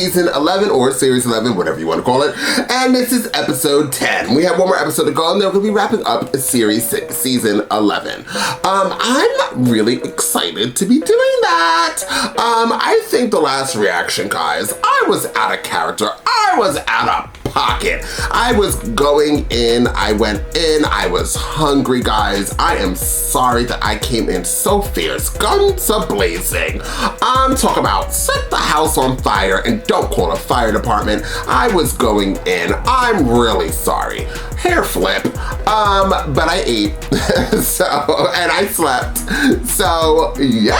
season 11 or series 11, whatever you want to call it. And this is episode 10. We have one more episode to go and then we're going to be wrapping up series 6, season 11. I'm really excited to be doing that. I think the last reaction, guys, I was out of character. I was out of pocket. I was going in, I went in, I was hungry, guys. I am sorry that I came in so fierce, guns a-blazing. I'm talking about set the house on fire and don't call a fire department. I was going in, I'm really sorry. Hair flip, but I ate, and I slept. So yeah,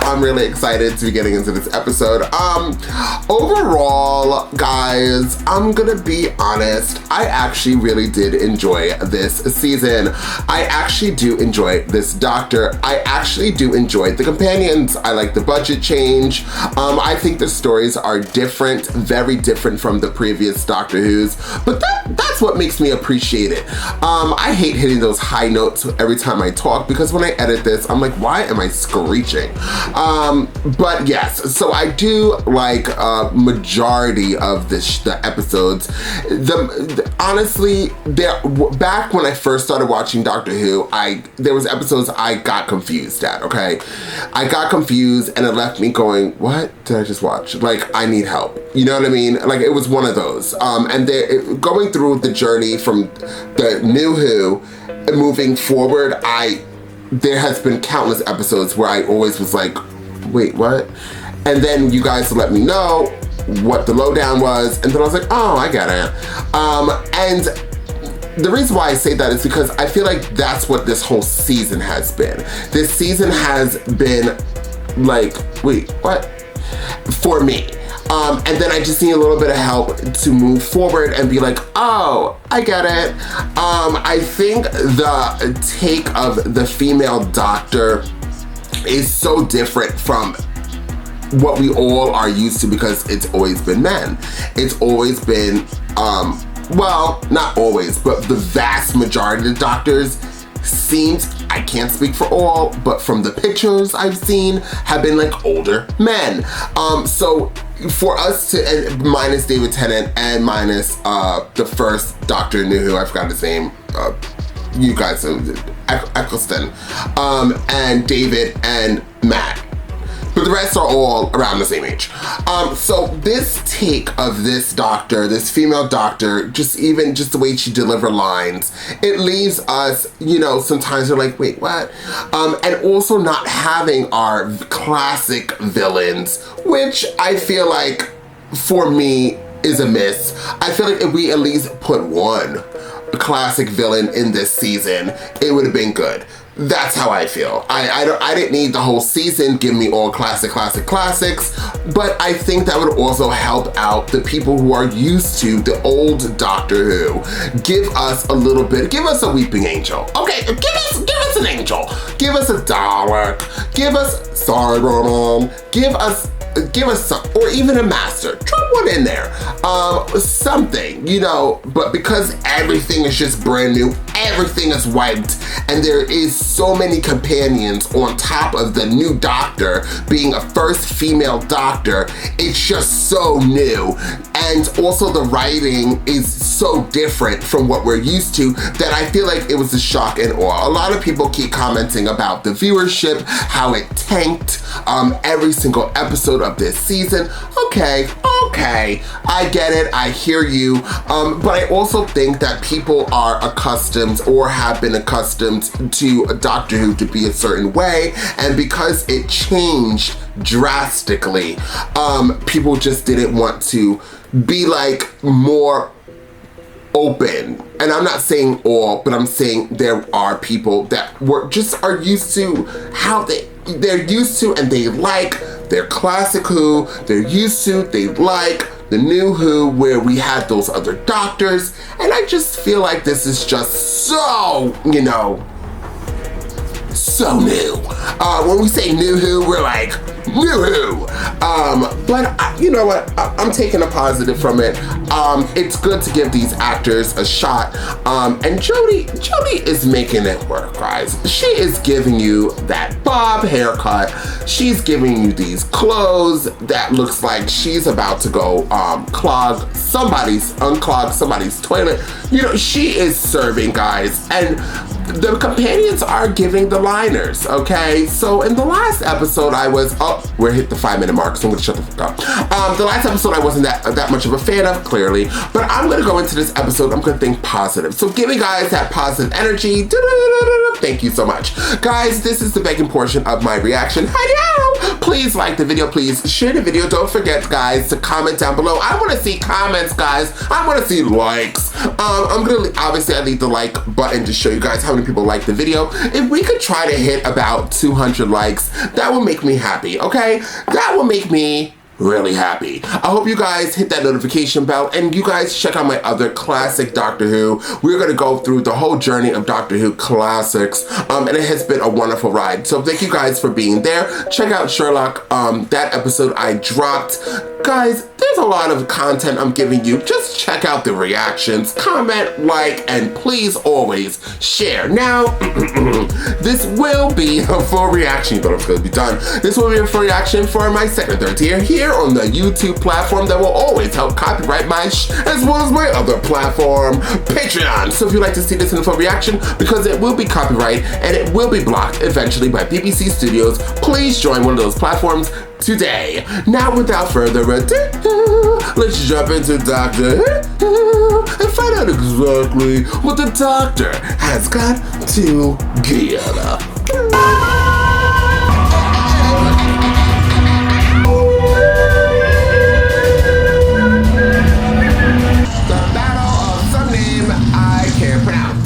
I'm really excited to be getting into this episode. Overall, guys, I'm gonna be honest, I actually really did enjoy this season. I actually do enjoy this doctor. I actually do enjoy the companions. I like the budget change. I think the stories are different, very different from the previous Doctor Who's, but that's what makes me appreciate it. I hate hitting those high notes every time I talk because when I edit this, I'm like, why am I screeching? But yes, so I do like a majority of the episodes. Honestly, back when I first started watching Doctor Who, there was episodes I got confused at, okay? I got confused and it left me going, what did I just watch? Like, I need help. You know what I mean? Like, it was one of those. And going through the journey from the New Who and moving forward, there has been countless episodes where I always was like, wait, what? And then you guys let me know what the lowdown was, and then I was like, oh, I get it. And the reason why I say that is because I feel like that's what this whole season has been. This season has been like, wait, what? For me. And then I just need a little bit of help to move forward and be like, oh, I get it. I think the take of the female doctor is so different from what we all are used to because it's always been men. It's always been, well, not always, but the vast majority of the doctors seems, I can't speak for all, but from the pictures I've seen, have been like older men. So for us to, minus David Tennant and minus the first Doctor New Who, I forgot his name, you guys know, Eccleston, and David and Matt. But the rest are all around the same age. So this take of this doctor, this female doctor, just the way she delivers lines, it leaves us, you know, sometimes they're like, wait, what? And also not having our classic villains, which I feel like, for me, is a miss. I feel like if we at least put one classic villain in this season, it would have been good. That's how I feel. I didn't need the whole season, give me all classics, but I think that would also help out the people who are used to the old Doctor Who. Give us a little bit, give us a weeping angel. Okay, give us an angel. Give us a Dalek. Give us Cyberman. Give us some, or even a master. Drop one in there. Something, you know, but because everything is just brand new, everything is wiped, and there is so many companions on top of the new doctor being a first female doctor, it's just so new. And also the writing is so different from what we're used to that I feel like it was a shock and awe. A lot of people keep commenting about the viewership, how it tanked every single episode of this season. Okay, I get it, I hear you, but I also think that people are accustomed or have been accustomed to Doctor Who to be a certain way, and because it changed drastically, people just didn't want to be like more open. And I'm not saying all, but I'm saying there are people that are used to how they're used to and they like their classic Who, they're used to, they like the New Who where we had those other doctors, and I just feel like this is just so, you know, so new. When we say New Who, we're like, Woohoo! But you know what? I'm taking a positive from it. It's good to give these actors a shot. And Jodie is making it work, guys. She is giving you that bob haircut. She's giving you these clothes that looks like she's about to go unclog somebody's toilet. You know, she is serving, guys. And the companions are giving the liners, okay? So in the last episode, we're hit the 5-minute mark, so I'm gonna shut the fuck up. The last episode I wasn't that much of a fan of, clearly, but I'm gonna go into this episode, I'm gonna think positive. So giving guys that positive energy, thank you so much. Guys, this is the begging portion of my reaction. Hello! Please like the video, please share the video. Don't forget, guys, to comment down below. I wanna see comments, guys. I wanna see likes. Obviously I leave the like button to show you guys how many people like the video. If we could try to hit about 200 likes, that will make me happy, okay? That will make me really happy. I hope you guys hit that notification bell and you guys check out my other classic Doctor Who. We're gonna go through the whole journey of Doctor Who classics, and it has been a wonderful ride. So thank you guys for being there. Check out Sherlock, that episode I dropped. Guys, there's a lot of content I'm giving you. Just check out the reactions, comment, like, and please always share. Now, this will be a full reaction. You thought it was gonna be done. This will be a full reaction for my second, third tier here on the YouTube platform that will always help copyright my as well as my other platform, Patreon. So if you'd like to see this in a full reaction, because it will be copyright and it will be blocked eventually by BBC Studios, please join one of those platforms today. Now, without further ado, let's jump into Doctor Who and find out exactly what the Doctor has got to give.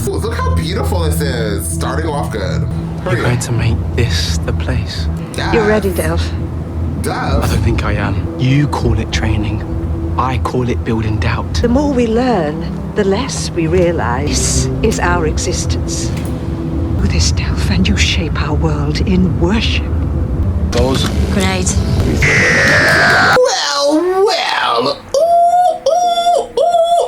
Look how beautiful this is. Starting off good. You're going to make this the place. Yes. You're ready, Delph. I don't think I am. You call it training. I call it building doubt. The more we learn, the less we realize is our existence. Do this, Delph, and you shape our world in worship. Those Grenade. Well.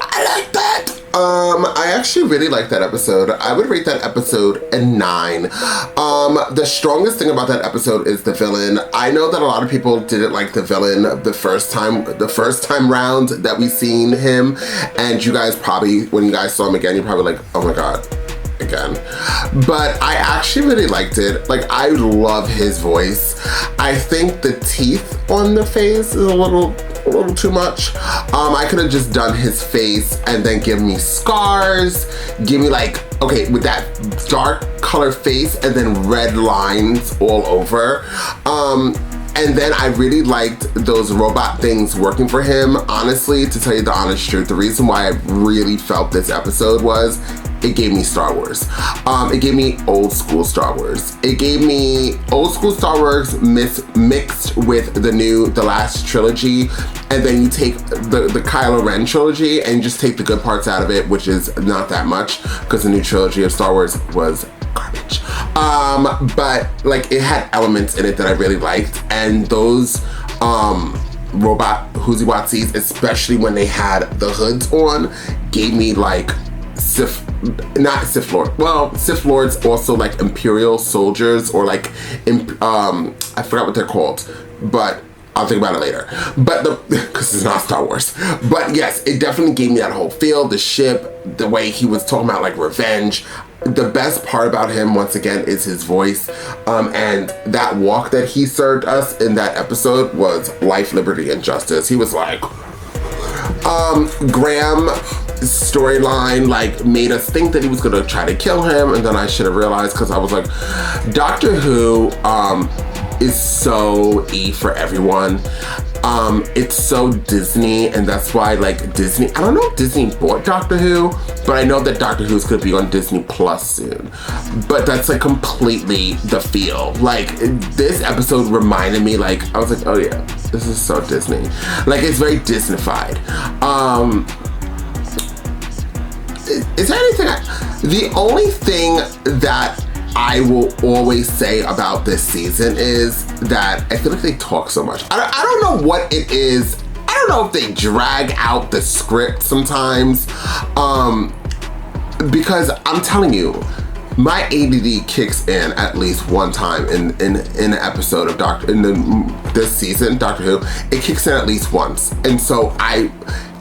I like that. I actually really like that episode. I would rate that episode a 9. The strongest thing about that episode is the villain. I know that a lot of people didn't like the villain the first time round that we seen him, and you guys probably, when you guys saw him again, you're probably like, oh my god, again. But I actually really liked it. Like, I love his voice. I think the teeth on the face is a little too much. I could have just done his face and then give me scars, give me like, okay, with that dark color face and then red lines all over. And then I really liked those robot things working for him. Honestly, to tell you the honest truth, the reason why I really felt this episode was it gave me Star Wars. It gave me old school Star Wars. It gave me old school Star Wars mixed with the last trilogy, and then you take the Kylo Ren trilogy and just take the good parts out of it, which is not that much, because the new trilogy of Star Wars was garbage. But like, it had elements in it that I really liked, and those robot Whooziewatsies, especially when they had the hoods on, gave me like Sith Lords, also like Imperial soldiers, or like, I forgot what they're called, but I'll think about it later. But because it's not Star Wars. But yes, it definitely gave me that whole feel, the ship, the way he was talking about like revenge. The best part about him, once again, is his voice. And that walk that he served us in that episode was life, liberty, and justice. He was like, Graham storyline like made us think that he was gonna try to kill him, and then I should have realized, because I was like, Doctor Who is so E for everyone. It's so Disney, and that's why like Disney, I don't know if Disney bought Doctor Who, but I know that Doctor Who is gonna be on Disney Plus soon. But that's like completely the feel. Like, this episode reminded me, like, I was like, oh yeah, this is so Disney. Like, it's very Disney-fied. Is there anything, the only thing that I will always say about this season is that I feel like they talk so much. I don't know what it is. I don't know if they drag out the script sometimes, because I'm telling you, my ADD kicks in at least one time in an episode of this season, Doctor Who. It kicks in at least once, and so I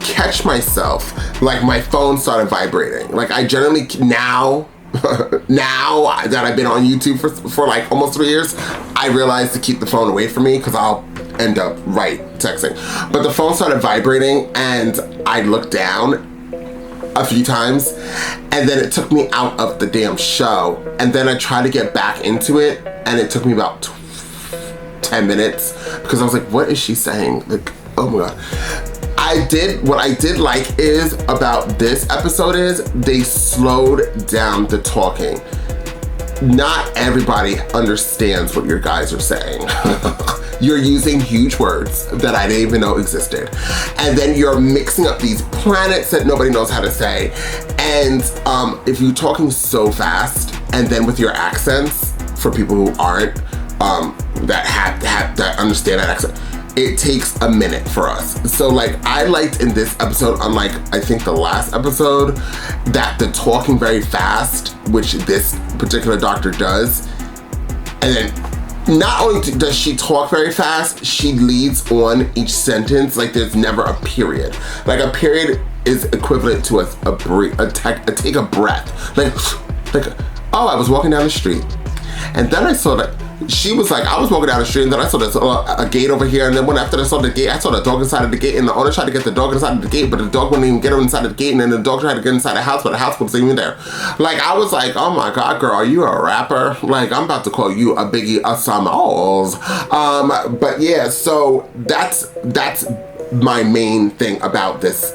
catch myself, like my phone started vibrating. Like I generally now that I've been on YouTube for like almost 3 years, I realize to keep the phone away from me because I'll end up texting. But the phone started vibrating and I looked down a few times and then it took me out of the damn show. And then I tried to get back into it and it took me about 10 minutes because I was like, what is she saying? Like, oh my God. What I did like is about this episode is they slowed down the talking. Not everybody understands what your guys are saying. You're using huge words that I didn't even know existed. And then you're mixing up these planets that nobody knows how to say. And if you're talking so fast and then with your accents, for people who aren't, that understand that accent, it takes a minute for us. So like I liked in this episode, unlike I think the last episode, that the talking very fast, which this particular doctor does, and then not only does she talk very fast, she leads on each sentence. Like there's never a period. Like a period is equivalent to take a breath. Like, oh, I was walking down the street and then I saw that. She was like, I was walking down the street and then I saw this, a gate over here, and then after I saw the gate, I saw the dog inside of the gate, and the owner tried to get the dog inside of the gate, but the dog wouldn't even get her inside of the gate, and then the dog tried to get inside the house, but the house wasn't even there. Like, I was like, oh my God, girl, are you a rapper? Like, I'm about to call you a Biggie Asamos. But yeah, so that's my main thing about this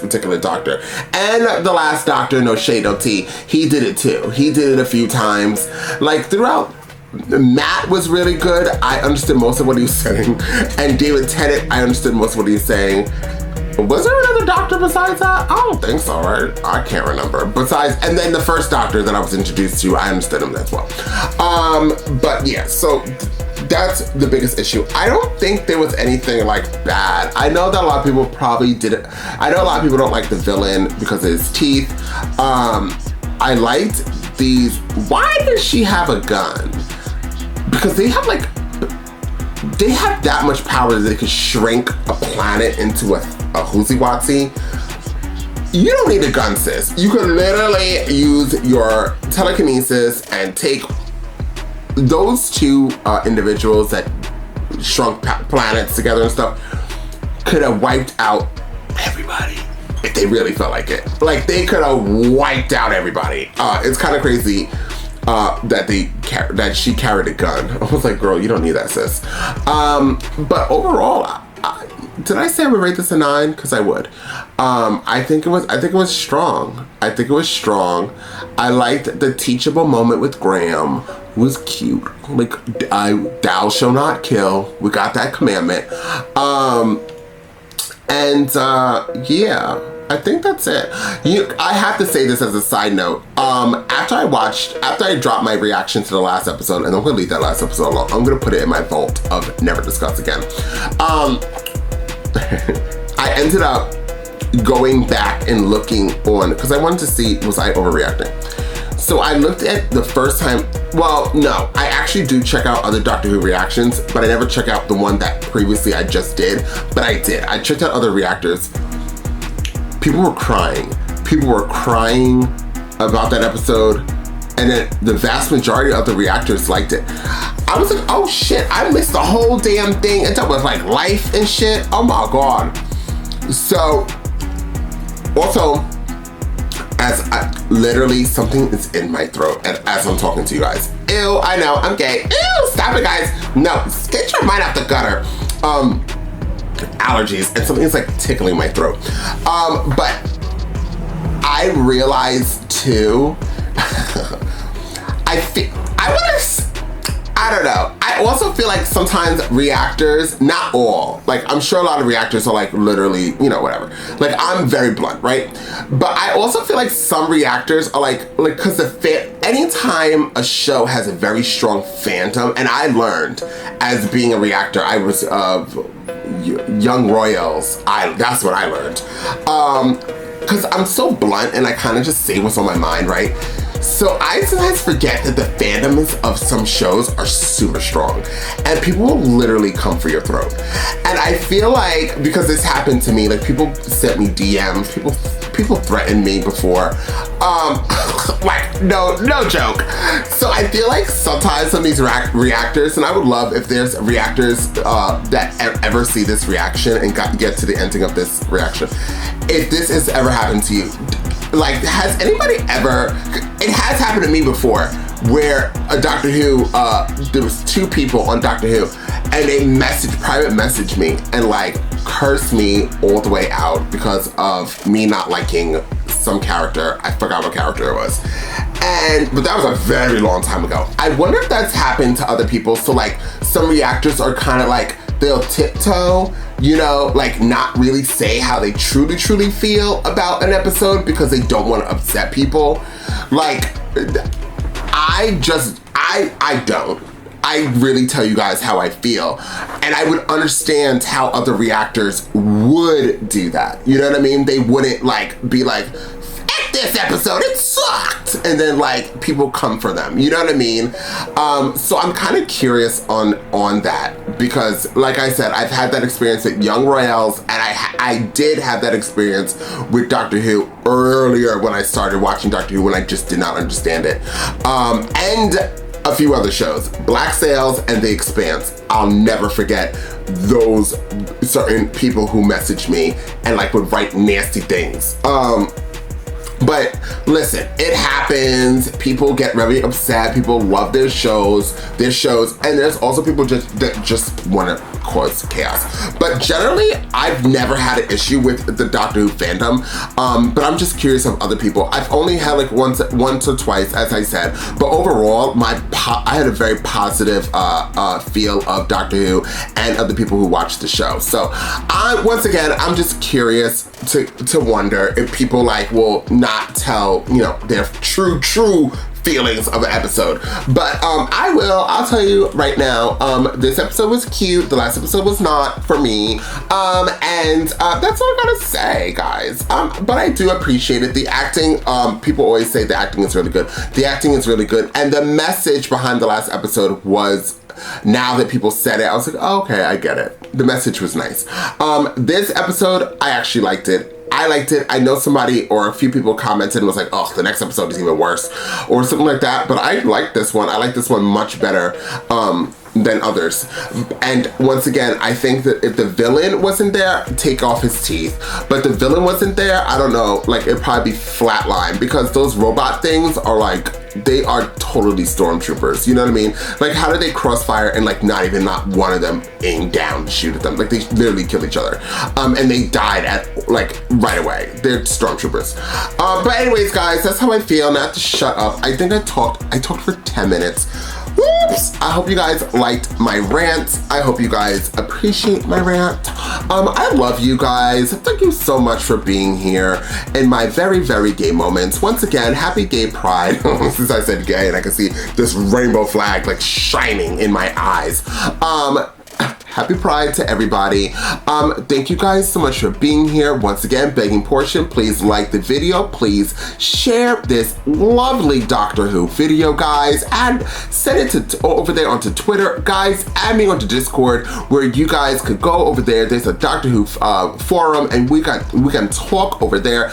particular doctor. And the last doctor, no shade, no tea, he did it too. He did it a few times. Like throughout, Matt was really good. I understood most of what he was saying. And David Tennant, I understood most of what he was saying. Was there another doctor besides that? I don't think so, right? I can't remember. And then the first doctor that I was introduced to, I understood him as well. But yeah, so that's the biggest issue. I don't think there was anything like bad. I know that a lot of people probably did it. I know a lot of people don't like the villain because of his teeth. I liked these. Why does she have a gun? Because they have that much power that they could shrink a planet into a Hoosie-Watsy. You don't need a gun, sis. You can literally use your telekinesis and take those two individuals that shrunk planets together and stuff, could have wiped out everybody if they really felt like it. Like they could have wiped out everybody. It's kind of crazy that she carried a gun. I was like, girl, you don't need that, sis. But overall, did I say I would rate this a 9? Because I would. I think it was strong. I liked the teachable moment with Graham. It was cute. Like, thou shall not kill. We got that commandment. Yeah. I think that's it. I have to say this as a side note. After I dropped my reaction to the last episode, and I'm gonna leave that last episode alone. I'm gonna put it in my vault of never discuss again. I ended up going back and looking on, because I wanted to see, was I overreacting? So I looked at the first time, well, no, I actually do check out other Doctor Who reactions, but I never check out the one that previously I just did, but I did. I checked out other reactors. People were crying. People were crying about that episode, and then the vast majority of the reactors liked it. I was like, oh shit, I missed the whole damn thing. And that was like life and shit. Oh my God. So, also, literally something is in my throat as I'm talking to you guys. Ew, I know, I'm gay. Ew, stop it, guys. No, get your mind out the gutter. Allergies, and something's like tickling my throat. But I realized too, I don't know. I I also feel like sometimes reactors, not all, like I'm sure a lot of reactors are like literally, you know, whatever. Like I'm very blunt, right? But I also feel like some reactors are like because anytime a show has a very strong fandom, and I learned as being a reactor, I was Young Royals. That's what I learned. Because I'm so blunt and I kind of just say what's on my mind, right? So I sometimes forget that the fandoms of some shows are super strong and people will literally come for your throat. And I feel like, because this happened to me, like people sent me DMs, people threatened me before. Like, no joke. So I feel like sometimes some of these reactors, and I would love if there's reactors that ever see this reaction and get to the ending of this reaction. If this has ever happened to you, like, has anybody ever, it has happened to me before, where a Doctor Who, there was two people on Doctor Who, and they private messaged me and like cursed me all the way out because of me not liking some character. I forgot what character it was. But that was a very long time ago. I wonder if that's happened to other people. So like some reactors are kind of like, they'll tiptoe, you know, like not really say how they truly feel about an episode because they don't want to upset people. Like, I don't. I really tell you guys how I feel. And I would understand how other reactors would do that. You know what I mean? They wouldn't like be like, F this episode, it sucked. And then like people come for them. You know what I mean? So I'm kind of curious on that because like I said, I've had that experience at Young Royals and I did have that experience with Doctor Who earlier when I started watching Doctor Who when I just did not understand it. And a few other shows, Black Sails and The Expanse. I'll never forget those certain people who messaged me and like would write nasty things. But listen, it happens. People get very upset. People love their shows, and there's also people that just want to cause chaos. But generally, I've never had an issue with the Doctor Who fandom. But I'm just curious of other people. I've only had like once or twice, as I said. But overall, I had a very positive feel of Doctor Who and other people who watch the show. So once again, I'm just curious to wonder if people like will not tell, you know, their true feelings of an episode. But I'll tell you right now, this episode was cute, the last episode was not for me, and that's all I gotta say, guys. But I do appreciate it. The acting, people always say the acting is really good. The acting is really good, and the message behind the last episode was, now that people said it, I was like, oh, okay, I get it. The message was nice. This episode, I actually liked it. I liked it. I know somebody or a few people commented and was like, oh, the next episode is even worse or something like that. But I like this one. I like this one much better than others. And once again, I think that if the villain wasn't there, take off his teeth. But the villain wasn't there, I don't know, like it'd probably be flatline because those robot things are like, they are totally stormtroopers, you know what I mean? Like how do they crossfire and like not one of them aim down to shoot at them? Like they literally kill each other. And they died at like right away. They're stormtroopers. But anyways, guys, that's how I feel. Now I have to shut up. I think I talked for 10 minutes. Whoops! I hope you guys liked my rant. I hope you guys appreciate my rant. I love you guys. Thank you so much for being here in my very, very gay moments. Once again, happy gay pride. Since I said gay and I can see this rainbow flag like shining in my eyes. Happy Pride to everybody. Thank you guys so much for being here. Once again, begging portion, please like the video. Please share this lovely Doctor Who video, guys, and send it over there onto Twitter. Guys, add me onto Discord where you guys could go over there. There's a Doctor Who forum and we can talk over there.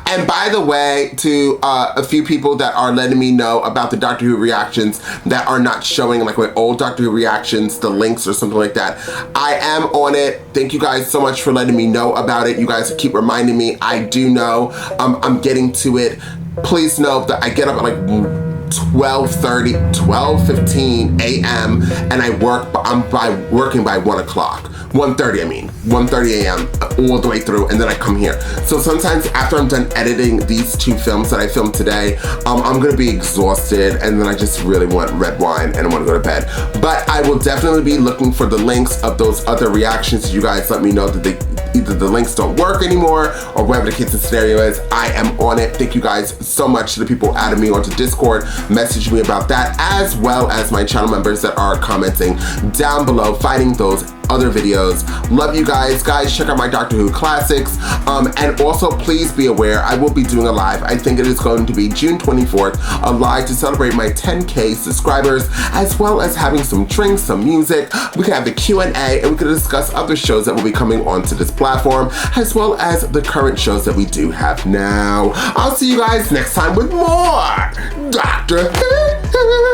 And by the way, to a few people that are letting me know about the Doctor Who reactions that are not showing, like my old Doctor Who reactions, the links or something like that, I am on it. Thank you guys so much for letting me know about it. You guys keep reminding me. I do know. I'm getting to it. Please know that I get up at like 12:15 a.m. and I'm working by 1 o'clock. 1:30, I mean. 1:30 a.m. all the way through, and then I come here. So sometimes after I'm done editing these 2 films that I filmed today, I'm gonna be exhausted, and then I just really want red wine and I wanna go to bed. But I will definitely be looking for the links of those other reactions. You guys let me know that either the links don't work anymore or whatever the case and scenario is. I am on it. Thank you guys so much to the people adding me onto Discord, messaging me about that, as well as my channel members that are commenting down below, finding those other videos. Love you guys. Guys, check out my Doctor Who classics. And also please be aware, I will be doing a live. I think it is going to be June 24th, a live to celebrate my 10K subscribers, as well as having some drinks, some music. We can have the Q&A, and we can discuss other shows that will be coming onto this platform, as well as the current shows that we do have now. I'll see you guys next time with more Doctor Who.